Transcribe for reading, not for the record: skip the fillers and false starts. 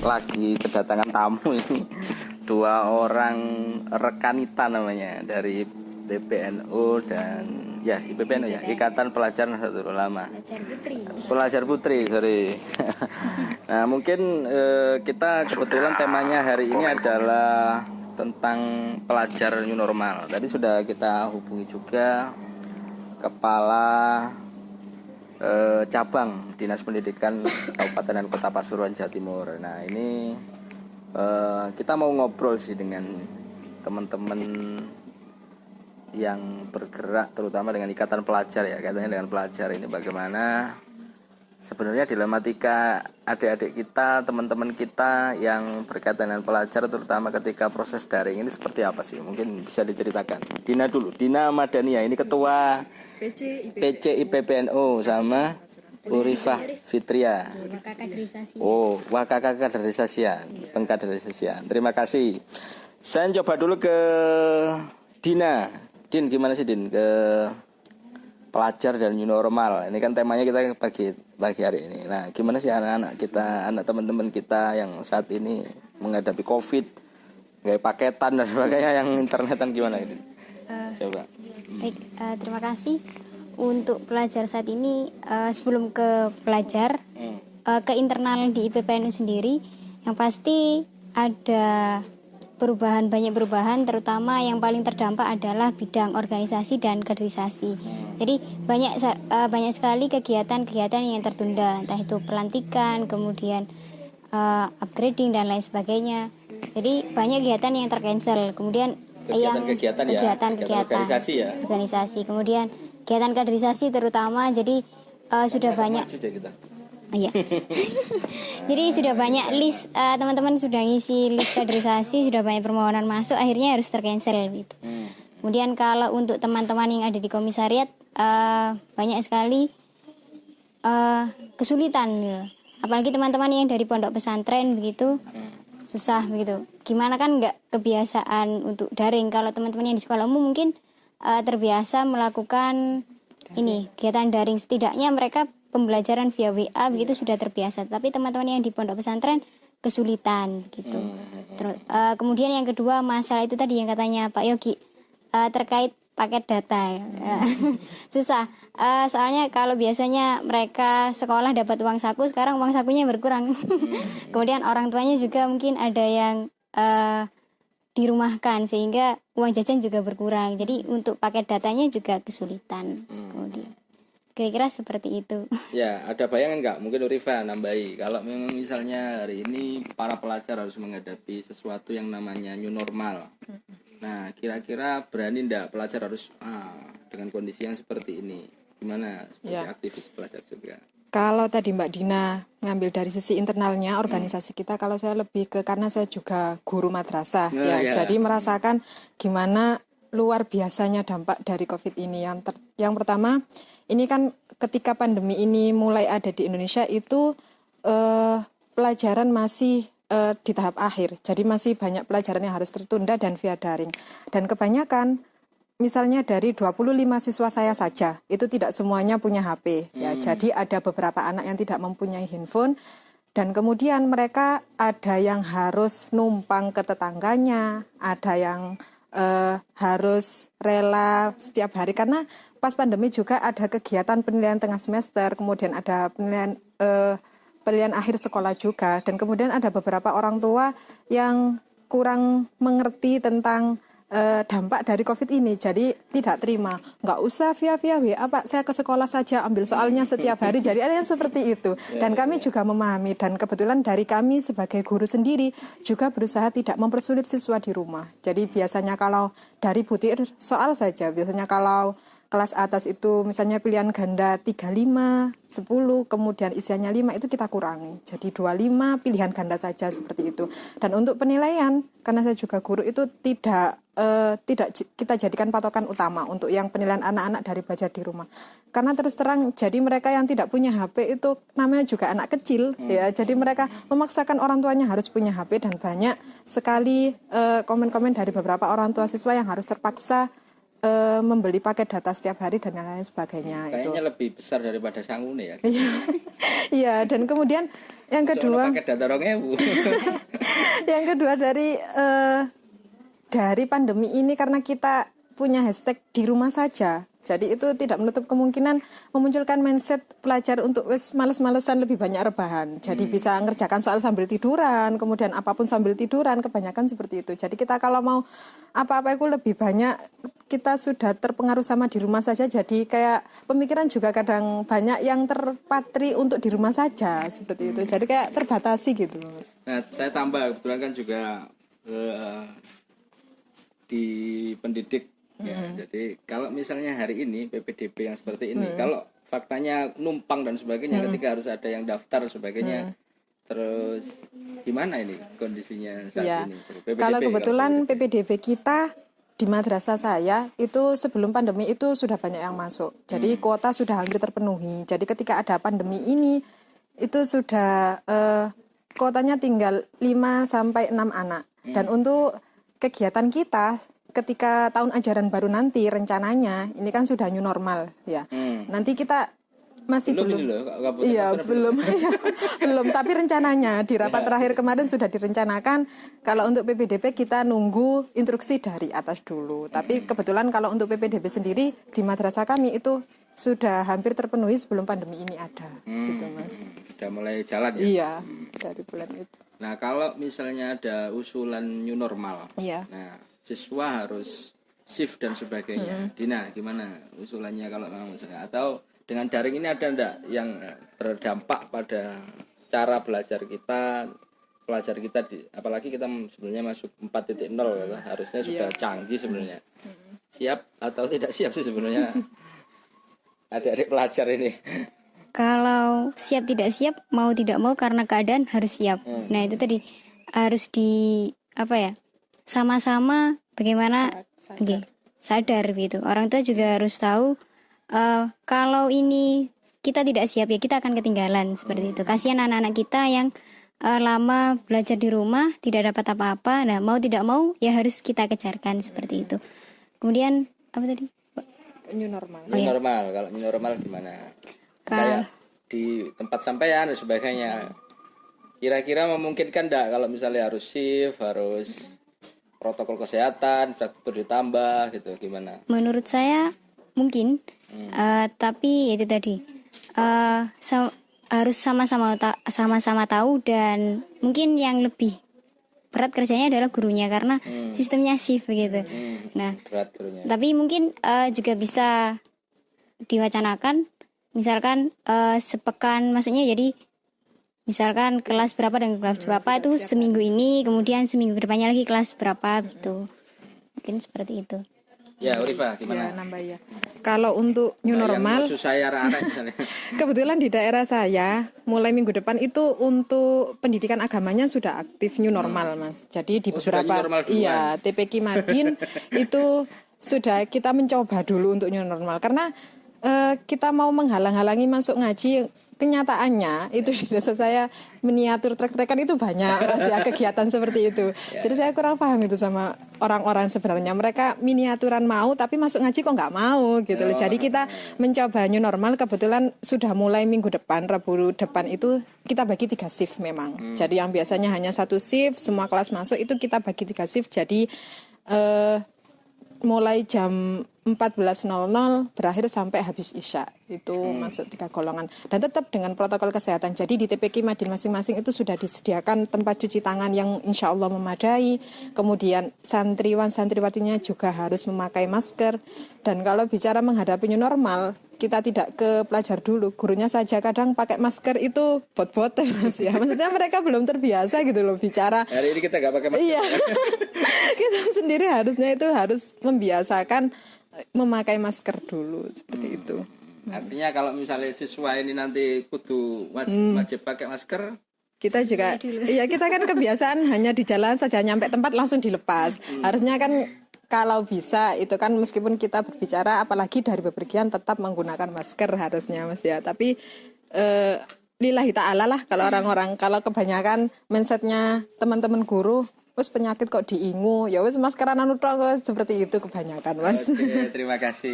lagi kedatangan tamu ini. Dua orang rekanita namanya dari PBNU dan ya IPBNU ya, Ikatan Pelajar Nahdlatul Ulama. Pelajar Putri, sorry. Nah, mungkin kita kebetulan temanya hari ini adalah tentang pelajar new normal. Tadi sudah kita hubungi juga Kepala Cabang Dinas Pendidikan Kabupaten dan Kota Pasuruan, Jawa Timur. Nah, ini kita mau ngobrol sih dengan teman-teman yang bergerak terutama dengan ikatan pelajar ya, katanya dengan pelajar ini bagaimana sebenarnya dilematika adik-adik kita, teman-teman kita yang berkaitan dengan pelajar terutama ketika proses daring ini seperti apa sih? Mungkin bisa diceritakan. Dina dulu, Dina Madania ini ketua PC IPBNU sama Urifah Fitria. Oh, Wakakaderisasian, pengkaderisasian. Terima kasih. Saya coba dulu ke Dina. Din, gimana sih Din ke pelajar dan new normal? Ini kan temanya kita pagi hari ini. Nah, gimana sih anak-anak kita, anak teman-teman kita yang saat ini menghadapi COVID, kayak paketan dan sebagainya, yang internetan gimana Din? Coba. Baik, terima kasih. Untuk pelajar saat ini, sebelum ke pelajar, ke internal di IPBNU sendiri, yang pasti ada banyak perubahan, terutama yang paling terdampak adalah bidang organisasi dan kaderisasi. Jadi banyak sekali kegiatan-kegiatan yang tertunda, entah itu pelantikan, kemudian upgrading dan lain sebagainya. Jadi banyak kegiatan yang tercancel. Kemudian kegiatan organisasi ya. Organisasi. Kemudian kegiatan kaderisasi terutama, jadi sudah banyak. Iya. Jadi sudah banyak list, teman-teman sudah ngisi list kaderisasi, sudah banyak permohonan masuk, akhirnya harus tercancel gitu. Kemudian kalau untuk teman-teman yang ada di komisariat, banyak sekali kesulitan gitu. Apalagi teman-teman yang dari pondok pesantren begitu, susah begitu. Gimana kan nggak kebiasaan untuk daring. Kalau teman-teman yang di sekolah umum mungkin terbiasa melakukan ini kegiatan daring, setidaknya mereka pembelajaran via WA begitu sudah terbiasa. Tapi teman-teman yang di pondok pesantren kesulitan gitu. Kemudian yang kedua masalah itu tadi yang katanya Pak Yogi, terkait paket data ya. Susah. Soalnya kalau biasanya mereka sekolah dapat uang saku, sekarang uang sakunya berkurang. Kemudian orang tuanya juga mungkin ada yang dirumahkan sehingga uang jajan juga berkurang. Jadi untuk paket datanya juga kesulitan. Kemudian kira-kira seperti itu. Ya, ada bayangan nggak? Mungkin Urifa nambahi. Kalau memang misalnya hari ini para pelajar harus menghadapi sesuatu yang namanya new normal. Nah, kira-kira berani nggak pelajar harus dengan kondisi yang seperti ini? Gimana sebagai aktivis pelajar juga? Kalau tadi Mbak Dina ngambil dari sisi internalnya organisasi kita, kalau saya lebih ke, karena saya juga guru madrasah jadi merasakan gimana luar biasanya dampak dari COVID ini. Yang pertama, ini kan ketika pandemi ini mulai ada di Indonesia itu pelajaran masih di tahap akhir. Jadi masih banyak pelajaran yang harus tertunda dan via daring. Dan kebanyakan misalnya dari 25 siswa saya saja, itu tidak semuanya punya HP. Ya, jadi ada beberapa anak yang tidak mempunyai handphone, dan kemudian mereka ada yang harus numpang ke tetangganya, ada yang harus rela setiap hari, karena pas pandemi juga ada kegiatan penilaian tengah semester, kemudian ada penilaian akhir sekolah juga, dan kemudian ada beberapa orang tua yang kurang mengerti tentang dampak dari COVID ini, jadi tidak terima, nggak usah via WA Pak, saya ke sekolah saja ambil soalnya setiap hari. Jadi ada yang seperti itu, dan kami juga memahami, dan kebetulan dari kami sebagai guru sendiri juga berusaha tidak mempersulit siswa di rumah. Jadi biasanya kalau dari butir soal saja, biasanya kalau kelas atas itu misalnya pilihan ganda 35, 10, kemudian isiannya 5, itu kita kurangi. Jadi 25 pilihan ganda saja seperti itu. Dan untuk penilaian, karena saya juga guru, itu tidak kita jadikan patokan utama untuk yang penilaian anak-anak dari belajar di rumah. Karena terus terang, jadi mereka yang tidak punya HP itu namanya juga anak kecil, ya. Jadi mereka memaksakan orang tuanya harus punya HP, dan banyak sekali komen-komen dari beberapa orang tua siswa yang harus terpaksa membeli paket data setiap hari dan lain sebagainya. Kayaknya itu lebih besar daripada sangune ya. Iya, dan kemudian Yang kedua, pakai data 2000. yang kedua dari pandemi ini karena kita punya hashtag di rumah saja. Jadi itu tidak menutup kemungkinan memunculkan mindset pelajar untuk males-malesan lebih banyak rebahan. Jadi bisa ngerjakan soal sambil tiduran, kemudian apapun sambil tiduran, kebanyakan seperti itu. Jadi kita kalau mau apa-apa itu lebih banyak, kita sudah terpengaruh sama di rumah saja. Jadi kayak pemikiran juga kadang banyak yang terpatri untuk di rumah saja, seperti itu. Jadi kayak terbatasi gitu, Mas. Nah, saya tambah, kebetulan kan juga di pendidik. Ya, jadi kalau misalnya hari ini PPDB yang seperti ini, kalau faktanya numpang dan sebagainya, ketika harus ada yang daftar sebagainya, terus gimana ini kondisinya saat ini? PPDB, kalau kebetulan PPDB kita di madrasah saya itu sebelum pandemi itu sudah banyak yang masuk. Jadi kuota sudah hampir terpenuhi. Jadi ketika ada pandemi ini itu sudah kuotanya tinggal 5 sampai 6 anak. Dan untuk kegiatan kita ketika tahun ajaran baru nanti rencananya ini kan sudah new normal ya. Nanti kita masih belum iya belum belum tapi rencananya di rapat terakhir kemarin sudah direncanakan kalau untuk PPDB kita nunggu instruksi dari atas dulu. Tapi kebetulan kalau untuk PPDB sendiri di madrasah kami itu sudah hampir terpenuhi sebelum pandemi ini ada gitu, Mas. Sudah mulai jalan ya? Iya, dari bulan itu. Nah, kalau misalnya ada usulan new normal. Iya. Nah, siswa harus shift dan sebagainya. Dina, gimana usulannya kalau misalnya, atau dengan daring ini ada enggak yang terdampak pada cara belajar kita, pelajar kita apalagi kita sebenarnya masuk 4.0 ya, harusnya sudah canggih sebenarnya. Siap atau tidak siap sih sebenarnya adik-adik pelajar ini? Kalau siap tidak siap, mau tidak mau karena keadaan harus siap. Nah, itu tadi harus sama-sama bagaimana sadar gitu. Orang tua juga harus tahu kalau ini kita tidak siap ya kita akan ketinggalan seperti itu. Kasihan anak-anak kita yang lama belajar di rumah tidak dapat apa-apa. Nah, mau tidak mau ya harus kita kejarkan seperti itu. Kemudian apa tadi? New normal. New normal. Kalau new normal gimana? Kayak di tempat sampaian dan sebagainya. Kira-kira memungkinkan enggak kalau misalnya harus shift, harus protokol kesehatan, infrastruktur ditambah gitu, gimana? Menurut saya mungkin, tapi itu tadi harus sama-sama tahu dan mungkin yang lebih berat kerjanya adalah gurunya karena sistemnya shift begitu. Nah, berat gurunya. Tapi mungkin juga bisa diwacanakan, misalkan sepekan, maksudnya jadi misalkan kelas berapa dan kelas berapa itu seminggu ini, kemudian seminggu kedepannya lagi kelas berapa gitu. Mungkin seperti itu. Ya, Urifa gimana? Ya, nambah ya. Kalau untuk new normal, kebetulan di daerah saya mulai minggu depan itu untuk pendidikan agamanya sudah aktif new normal, Mas. Jadi di beberapa TPQ Madin itu sudah kita mencoba dulu untuk new normal karena kita mau menghalang-halangi masuk ngaji. Kenyataannya itu di desa saya miniatur trek-trekan itu banyak Mas, ya, kegiatan seperti itu. Jadi saya kurang paham itu sama orang-orang sebenarnya. Mereka miniaturan mau tapi masuk ngaji kok nggak mau gitu loh. Jadi kita mencoba new normal, kebetulan sudah mulai minggu depan, Rabu depan itu kita bagi 3 shift memang. Jadi yang biasanya hanya 1 shift, semua kelas masuk itu kita bagi 3 shift. Jadi mulai jam 14.00 berakhir sampai habis Isya. Itu masuk 3 golongan. Dan tetap dengan protokol kesehatan. Jadi di TPQ Madin masing-masing itu sudah disediakan tempat cuci tangan yang insya Allah memadai. Kemudian santriwan-santriwatinya juga harus memakai masker. Dan kalau bicara menghadapi new normal, kita tidak ke pelajar dulu. Gurunya saja kadang pakai masker itu bot-bot Mas ya. Maksudnya mereka belum terbiasa gitu loh bicara. Hari ini kita nggak pakai masker. Iya. Kita sendiri harusnya itu harus membiasakan memakai masker dulu seperti itu. Artinya kalau misalnya siswa ini nanti kudu wajib pakai masker, kita juga kita kan kebiasaan hanya di jalan saja, nyampe tempat langsung dilepas. Harusnya kan kalau bisa itu kan meskipun kita berbicara apalagi dari bepergian tetap menggunakan masker harusnya Mas ya. Tapi lillahi ta'ala lah kalau orang-orang, kalau kebanyakan mindsetnya teman-teman guru wes penyakit kok diingu, ya wes maskeran anu tok seperti itu kebanyakan Mas. Oke, terima kasih.